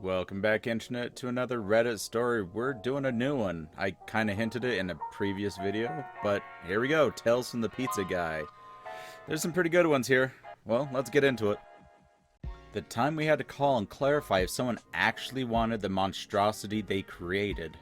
Welcome back, Internet, to another Reddit story. We're doing a new one. I kind of hinted it in a previous video, but here we go. Tales from the Pizza Guy. There's some pretty good ones here. Well, let's get into it. The time we had to call and clarify if someone actually wanted the monstrosity they created.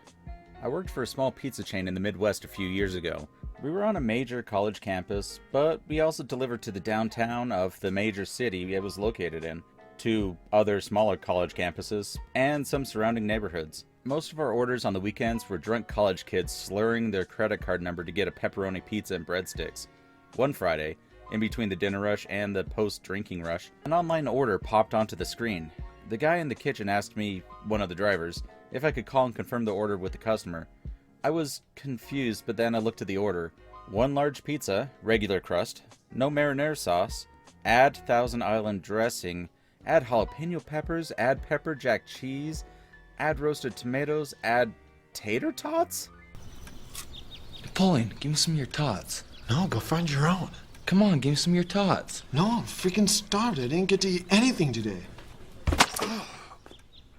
I worked for a small pizza chain in the Midwest a few years ago. We were on a major college campus, but we also delivered to the downtown of the major city it was located in, to other smaller college campuses, and some surrounding neighborhoods. Most of our orders on the weekends were drunk college kids slurring their credit card number to get a pepperoni pizza and breadsticks. One Friday, in between the dinner rush and the post-drinking rush, an online order popped onto the screen. The guy in the kitchen asked me, one of the drivers, if I could call and confirm the order with the customer. I was confused, but then I looked at the order. One large pizza, regular crust, no marinara sauce, add Thousand Island dressing, add jalapeno peppers, add pepper jack cheese, add roasted tomatoes, add tater tots? Napoleon, give me some of your tots. No, go find your own. Come on, give me some of your tots. No, I'm freaking starved. I didn't get to eat anything today. Oh,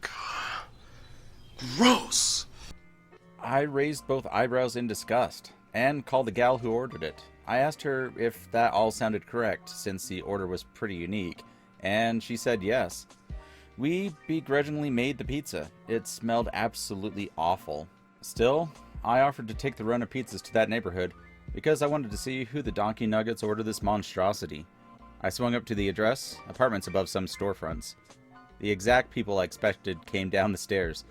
God. Gross. I raised both eyebrows in disgust, and called the gal who ordered it. I asked her if that all sounded correct, since the order was pretty unique, and she said yes. We begrudgingly made the pizza. It smelled absolutely awful. Still, I offered to take the run of pizzas to that neighborhood, because I wanted to see who the donkey nuggets ordered this monstrosity. I swung up to the address, apartments above some storefronts. The exact people I expected came down the stairs.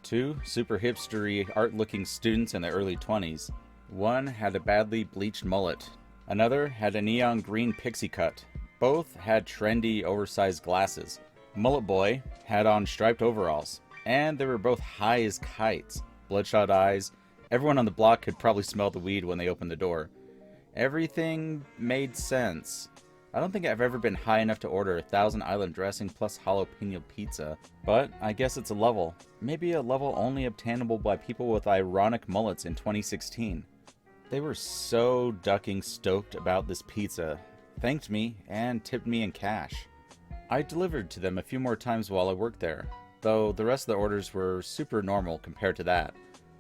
Two super hipstery, art-looking students in their early 20s. One had a badly bleached mullet. Another had a neon green pixie cut. Both had trendy, oversized glasses. Mullet Boy had on striped overalls. And they were both high as kites. Bloodshot eyes. Everyone on the block could probably smell the weed when they opened the door. Everything made sense. I don't think I've ever been high enough to order a Thousand Island dressing plus jalapeno pizza, but I guess it's a level. Maybe a level only obtainable by people with ironic mullets in 2016. They were so ducking stoked about this pizza, thanked me, and tipped me in cash. I delivered to them a few more times while I worked there, though the rest of the orders were super normal compared to that.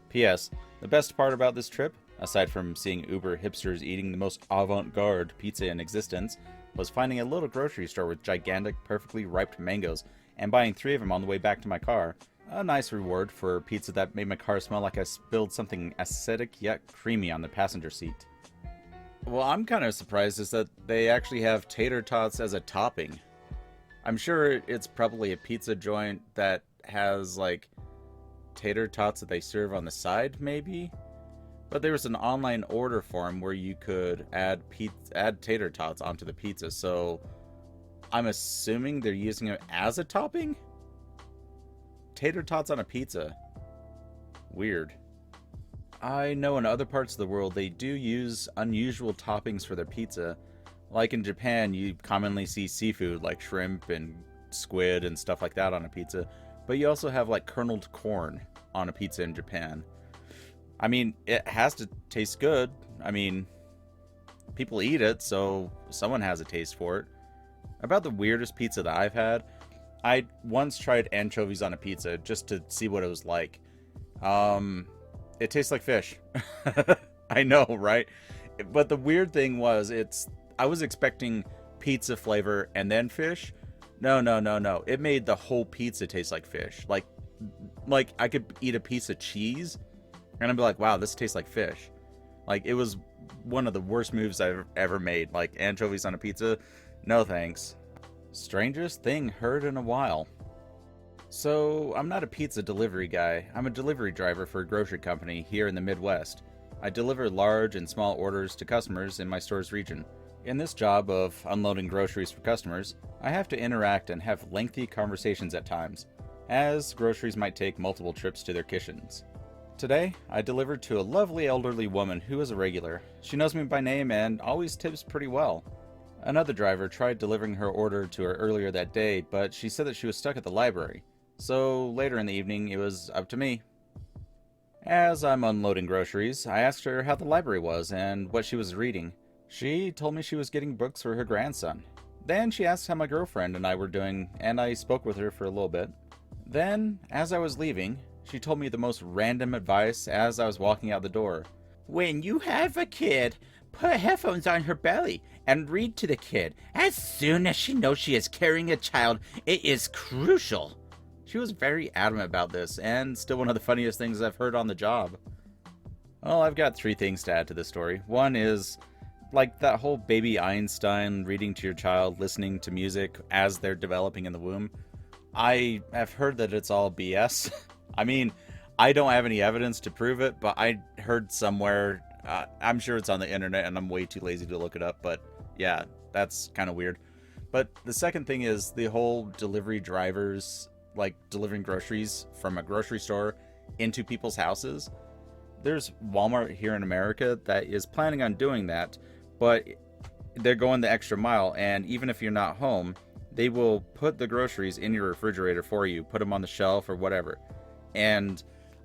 P.S. The best part about this trip, aside from seeing uber hipsters eating the most avant-garde pizza in existence, was finding a little grocery store with gigantic, perfectly ripe mangoes and buying 3 of them on the way back to my car. A nice reward for pizza that made my car smell like I spilled something acidic yet creamy on the passenger seat. Well, I'm kind of surprised is that they actually have tater tots as a topping. I'm sure it's probably a pizza joint that has, like, tater tots that they serve on the side, maybe? But there was an online order form where you could add tater tots onto the pizza, so I'm assuming they're using it as a topping? Tater tots on a pizza. Weird. I know in other parts of the world they do use unusual toppings for their pizza. Like in Japan, you commonly see seafood like shrimp and squid and stuff like that on a pizza, but you also have like kerneled corn on a pizza in Japan. I mean, it has to taste good. I mean, people eat it, so someone has a taste for it. About the weirdest pizza that I've had, I once tried anchovies on a pizza just to see what it was like. It tastes like fish. I know, right? But the weird thing was, I was expecting pizza flavor and then fish. No. It made the whole pizza taste like fish. Like I could eat a piece of cheese and I'd be like, wow, this tastes like fish. Like, it was one of the worst moves I've ever made. Like, anchovies on a pizza? No thanks. Strangest thing heard in a while. So, I'm not a pizza delivery guy. I'm a delivery driver for a grocery company here in the Midwest. I deliver large and small orders to customers in my store's region. In this job of unloading groceries for customers, I have to interact and have lengthy conversations at times, as groceries might take multiple trips to their kitchens. Today, I delivered to a lovely elderly woman who is a regular. She knows me by name and always tips pretty well. Another driver tried delivering her order to her earlier that day, but she said that she was stuck at the library. So later in the evening, it was up to me. As I'm unloading groceries, I asked her how the library was and what she was reading. She told me she was getting books for her grandson. Then she asked how my girlfriend and I were doing, and I spoke with her for a little bit. Then, as I was leaving, she told me the most random advice as I was walking out the door. When you have a kid, put headphones on her belly and read to the kid. As soon as she knows she is carrying a child, it is crucial. She was very adamant about this, and still one of the funniest things I've heard on the job. Well, I've got 3 things to add to this story. One is, like, that whole baby Einstein reading to your child, listening to music as they're developing in the womb. I have heard that it's all BS. I mean, I don't have any evidence to prove it, but I heard somewhere, I'm sure it's on the internet and I'm way too lazy to look it up, but yeah, that's kind of weird. But the second thing is the whole delivery drivers, like delivering groceries from a grocery store into people's houses. There's Walmart here in America that is planning on doing that, but they're going the extra mile, and even if you're not home, they will put the groceries in your refrigerator for you, put them on the shelf or whatever. And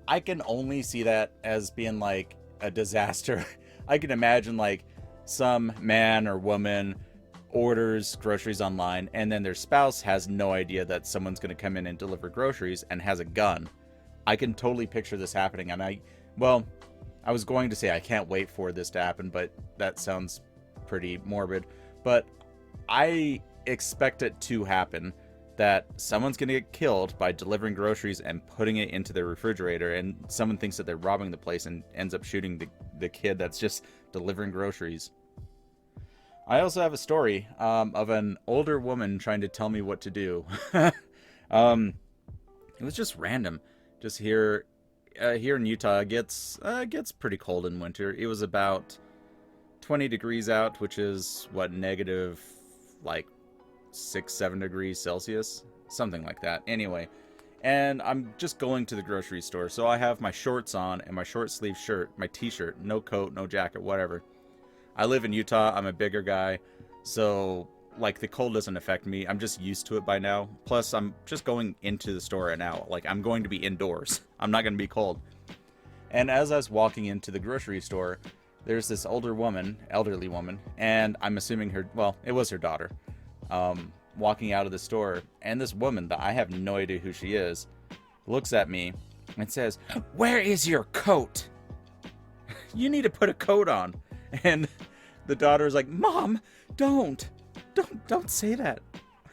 I can only see that as being like a disaster. I can imagine like some man or woman orders groceries online and then their spouse has no idea that someone's going to come in and deliver groceries and has a gun. I can totally picture this happening, and I was going to say I can't wait for this to happen, but that sounds pretty morbid. But I expect it to happen, that someone's going to get killed by delivering groceries and putting it into their refrigerator, and someone thinks that they're robbing the place and ends up shooting the kid that's just delivering groceries. I also have a story of an older woman trying to tell me what to do. It was just random. Just here in Utah, it gets pretty cold in winter. It was about 20 degrees out, which is negative like 6-7 degrees Celsius, something like that. Anyway, and I'm just going to the grocery store, so I have my shorts on and my short sleeve shirt, my t-shirt, no coat, no jacket, whatever. I live in Utah. I'm a bigger guy, so like the cold doesn't affect me. I'm just used to it by now. Plus, I'm just going into the store right now. Like, I'm going to be indoors. I'm not going to be cold. And as I was walking into the grocery store, there's this elderly woman, and I'm assuming it was her daughter, walking out of the store. And this woman that I have no idea who she is looks at me and says, "Where is your coat? You need to put a coat on." And the daughter is like, "Mom, don't say that."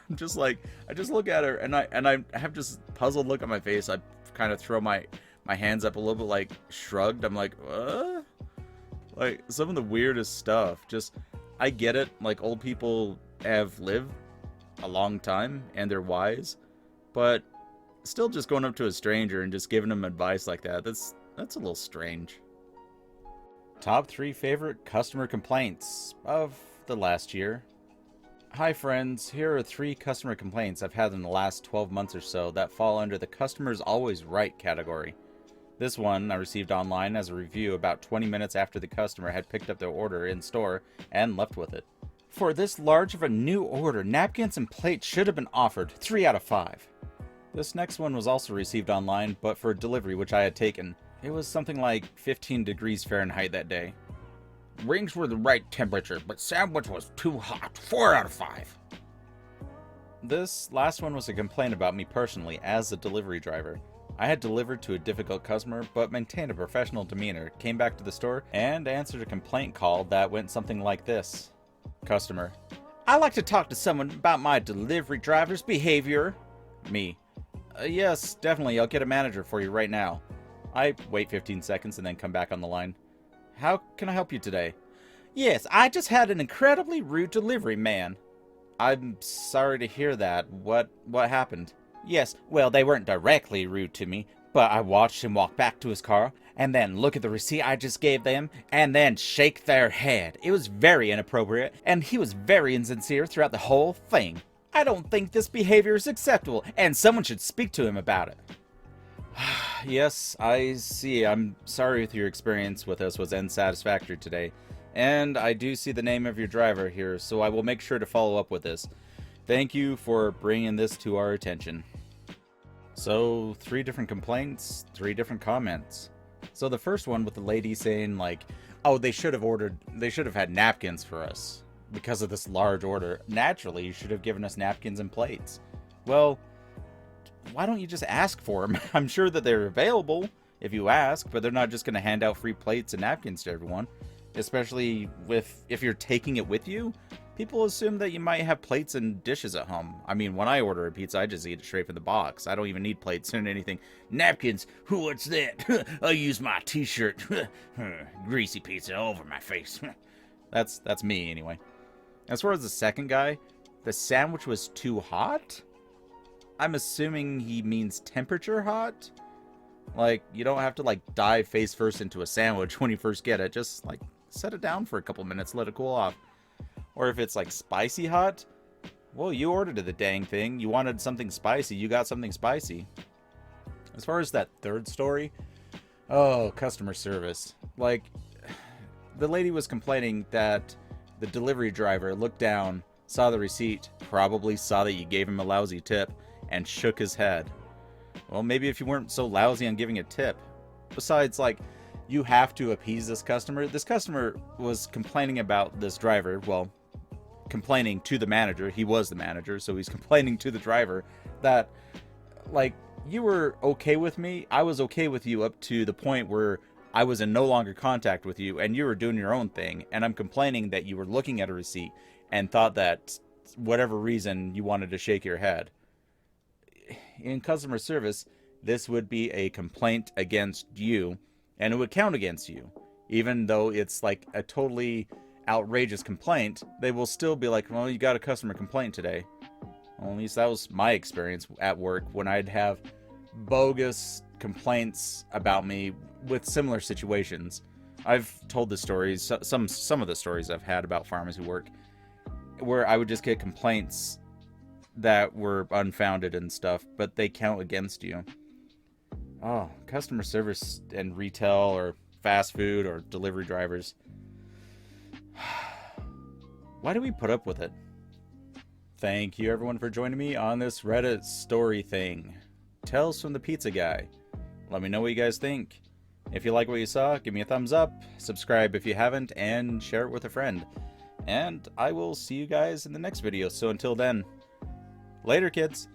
I'm just like, I just look at her and I have just puzzled look on my face. I kind of throw my hands up a little bit, like shrugged. I'm like, like some of the weirdest stuff. Just, I get it. Like, old people have lived a long time and they're wise, but still just going up to a stranger and just giving them advice like that, that's a little strange. Top 3 favorite customer complaints of the last year. Hi friends, here are 3 customer complaints I've had in the last 12 months or so that fall under the customer's always right category. This one I received online as a review about 20 minutes after the customer had picked up their order in store and left with it. For this large of a new order, napkins and plates should have been offered. 3 out of 5. This next one was also received online, but for delivery, which I had taken. It was something like 15 degrees Fahrenheit that day. Rings were the right temperature, but sandwich was too hot. 4 out of 5. This last one was a complaint about me personally as a delivery driver. I had delivered to a difficult customer, but maintained a professional demeanor, came back to the store, and answered a complaint call that went something like this. Customer: "I'd like to talk to someone about my delivery driver's behavior." Me: "Yes, definitely, I'll get a manager for you right now." I wait 15 seconds and then come back on the line. "How can I help you today?" "Yes, I just had an incredibly rude delivery man." "I'm sorry to hear that. What happened?" "Yes, well, they weren't directly rude to me, but I watched him walk back to his car and then look at the receipt I just gave them and then shake their head. It was very inappropriate, and he was very insincere throughout the whole thing. I don't think this behavior is acceptable, and someone should speak to him about it." Yes, I see. I'm sorry if your experience with us was unsatisfactory today. And I do see the name of your driver here, so I will make sure to follow up with this. Thank you for bringing this to our attention. So, 3 different complaints, 3 different comments. So the first one with the lady saying like, "Oh, they should have had napkins for us because of this large order. Naturally, you should have given us napkins and plates." Well, why don't you just ask for them? I'm sure that they're available if you ask, but they're not just going to hand out free plates and napkins to everyone. Especially if you're taking it with you, people assume that you might have plates and dishes at home. I mean, when I order a pizza, I just eat it straight from the box. I don't even need plates and anything. Napkins? What's that? I use my t-shirt. Greasy pizza all over my face. That's me, anyway. As far as the second guy, the sandwich was too hot? I'm assuming he means temperature hot? Like, you don't have to, like, dive face first into a sandwich when you first get it. Just, like, set it down for a couple minutes, let it cool off. Or if it's, like, spicy hot, well, you ordered the dang thing. You wanted something spicy, you got something spicy. As far as that third story, oh, customer service. Like, the lady was complaining that the delivery driver looked down, saw the receipt, probably saw that you gave him a lousy tip, and shook his head. Well, maybe if you weren't so lousy on giving a tip. Besides, like, you have to appease this customer. This customer was complaining about this driver. Well, complaining to the manager. He was the manager, so he's complaining to the driver that, like, you were okay with me. I was okay with you up to the point where I was in no longer contact with you, and you were doing your own thing. And I'm complaining that you were looking at a receipt and thought that whatever reason you wanted to shake your head. In customer service, this would be a complaint against you, and it would count against you. Even though it's like a totally outrageous complaint, they will still be like, well, you got a customer complaint today. Well, at least that was my experience at work when I'd have bogus complaints about me with similar situations. I've told the stories, some of the stories I've had about farmers who work, where I would just get complaints that were unfounded and stuff, but they count against you. Oh, customer service and retail or fast food or delivery drivers. Why do we put up with it? Thank you everyone for joining me on this Reddit story thing. Tales from the Pizza Guy. Let me know what you guys think. If you like what you saw, give me a thumbs up, subscribe if you haven't, and share it with a friend. And I will see you guys in the next video. So until then, later kids.